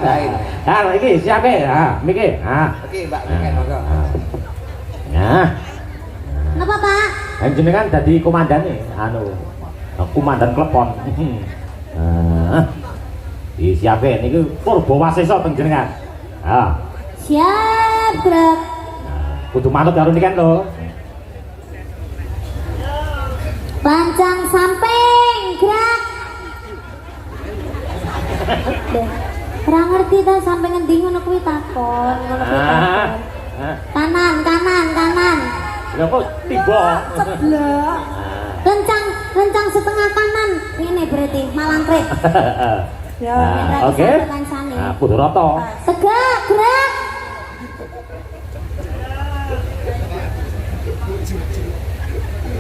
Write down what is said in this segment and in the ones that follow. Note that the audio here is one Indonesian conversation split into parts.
Nah, iki siap e. Ha, miki. Ha. Oke, Mbak, monggo. Nah. Napa, Pak? Jenengan dadi komandan anu. Komandan klepon. Nah. Disiapke niku Purbawasesa teng jenengan. Ha. Siap, Brak. Kudu manut karo nikan lho. Lancang samping, gerak. Deh, ora ngerti ta sampe ngendi ngono kuwi takon, ngono kuwi takon. Kanan, kanan, kanan. Lha kok tiba? Ceblok. Lencang setengah kanan. Ini berarti malangkrik. Ya, oke. Nah, kudu rata. Tegak, gerak.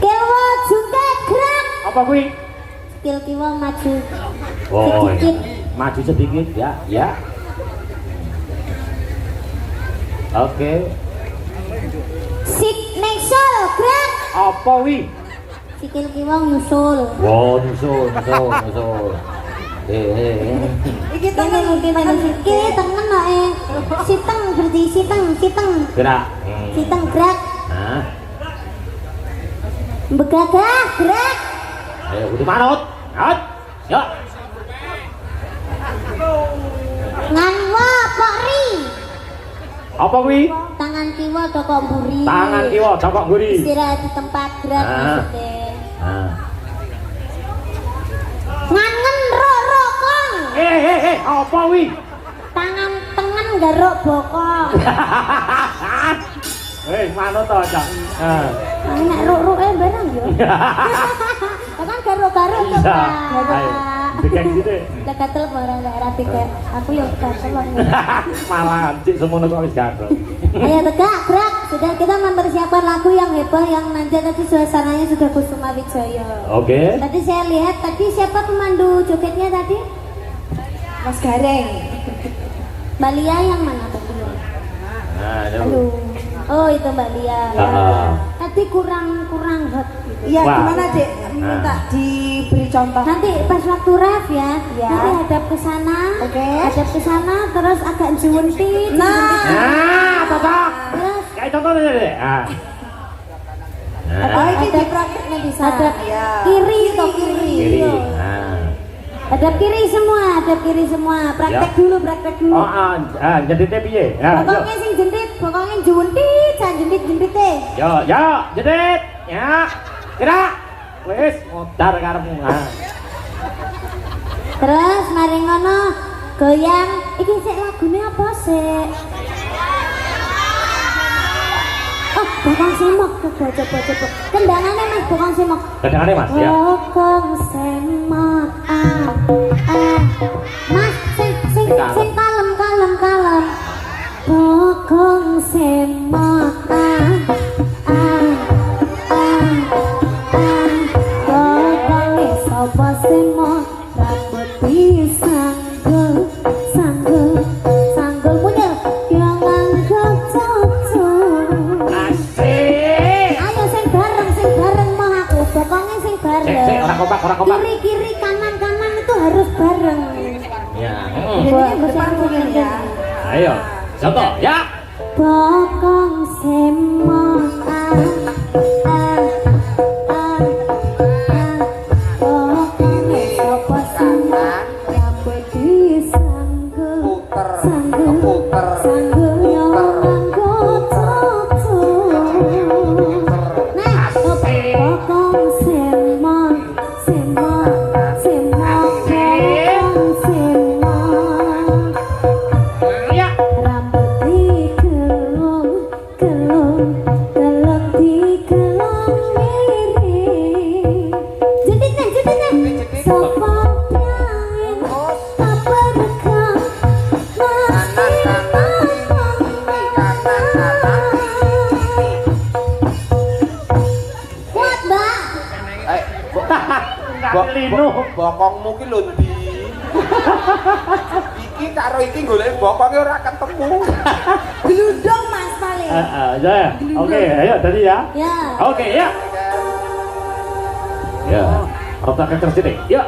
Kiwa jungkit, gerak. Apa kuwi? Skill kiwa maju. Oh, sedikit. Maju sedikit ya, ya. Oke. Sik nexol, gerak. Apa kuwi? Sikil kiwa nyusul. Wow, nyusul. Iki tengen iki tengen ae. Siteng berarti siteng. Gerak. Siteng gerak. Nah. Begagah gerak. Ayo kudu manut. Manut. Yo. Nganwa pokri. Apa kuwi? Tangan kiwa toko mburi. Tangan kiwa cokok mburi. Istirahat di tempat gerak maksudnya. Nah. Ngangen rokong. Apa kuwi? Tangan tengen garuk bokong. Manut to, Cak. Nek ruk-ruke bareng yo. Kan garuk-garuk to, Pak. Dikek sithik. Lah gatel barang daerah tiga. Aku yo gatel banget. Malah cik semono kok wis gatel. Ayo tegak, gerak. Sudah kita mempersiapkan lagu yang heboh yang nanti tadi suasananya sudah Kusuma Wijaya. Oke. Tadi saya lihat tadi siapa pemandu jogetnya tadi? Mas Gareng. Mbak Lia yang mana tadi? Nah, Aduh. Oh itu Mbak Lia. Tadi kurang hot. Iya gimana Dek? Minta diberi contoh. Nanti pas waktu ref ya. Nanti hadap ke sana. Oke. Hadap ke sana terus agak juwentit. Nah, cocok. Terus Kayak contohnya deh. Oh ini diprakteknya bisa. hadap Ya. kiri atau kiri. Kiri. Nah. Hadap kiri semua. Praktek dulu. Oh, jenditnya piye? Ya, Pokoknya sing jendit, pokoknya juwentit, jan jendit-jendite. yo, jendit. Ya. Gerak. Wis, modar karepmu. Terus mari ngono goyang. Iki sik lagune apa sik? Oh, Bokong Semok coba. Kendangane Mas Bokong Semok. Kendangane Mas ya. Bokong Semok. Mas sing kalem. Bokong Semok. Bokong sapa semok rambut disanggul munyel yang anggap cocok. Asik. Ayo sing bareng mau aku. Pokoknya sing bareng. Sik, ora kompak. Kiri kanan itu harus bareng. Ya. Jadi depan mungkin ya. Ayo. Contoh, ya. Bokong semok. Bokong sapa semok rambut disanggul. Sanggul yang anggap cocok. Nah, bokong semok. Ya. Rambut digelung miring. Jenditnya sapa pian apa rekam kuat Mbak. Bokongmu ki lho ndi? Iki karo iki golek bokonge ora ketemu. Gelundung Mas paling. Ya. Oke, ayo tadi ya. Ya. Oke, ya. Ya. Rotakan terus sini. Ya.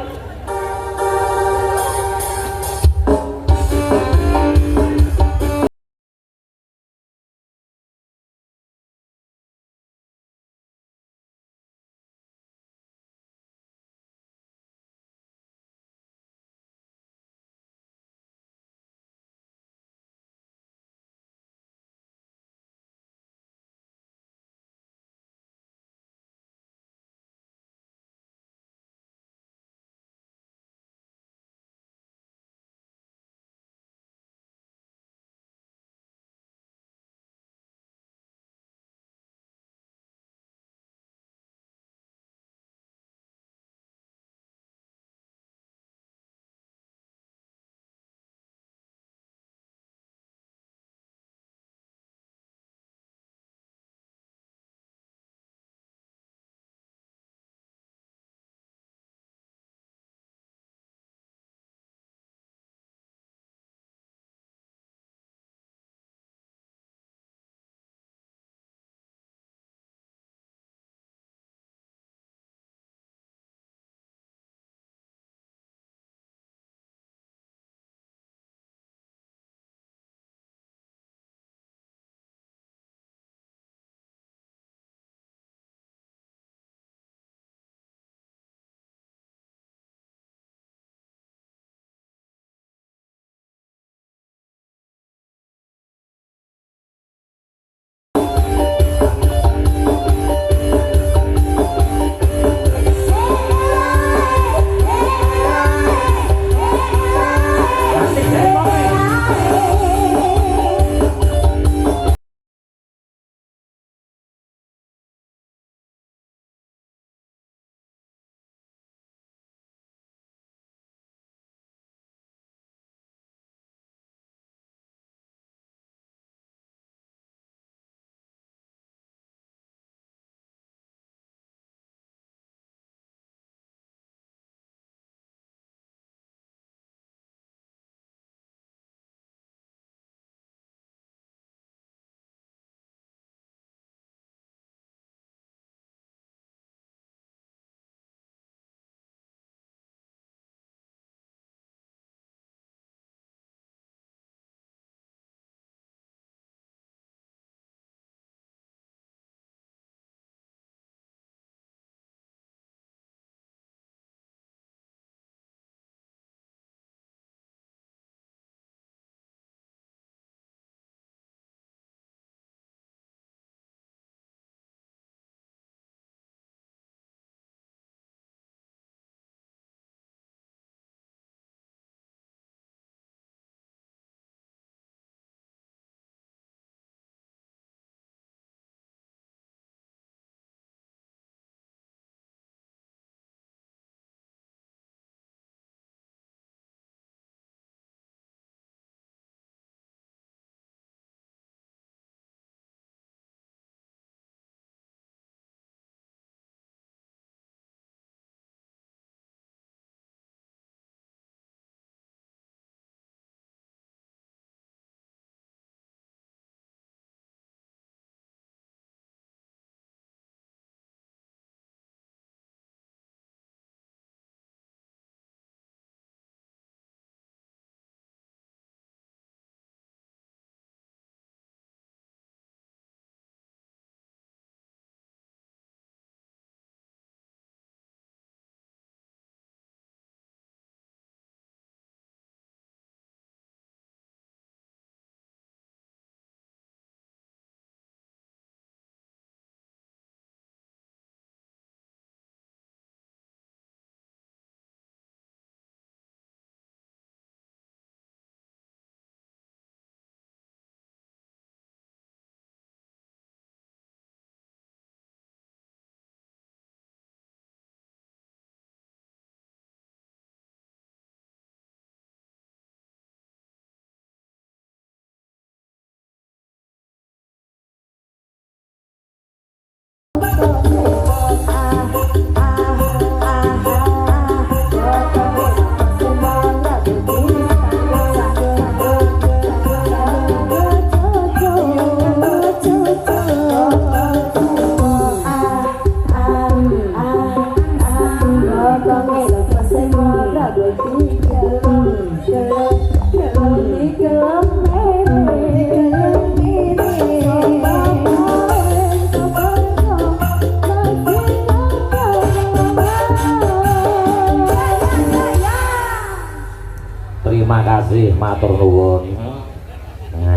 Terima kasih, matur nuwun.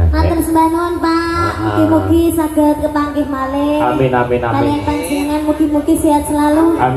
Matur sembah nuwun, Pak. Mugi-mugi saged kepanggih malih. Amin amin amin. Kalian panjenengan mugi-mugi sehat selalu. Amin.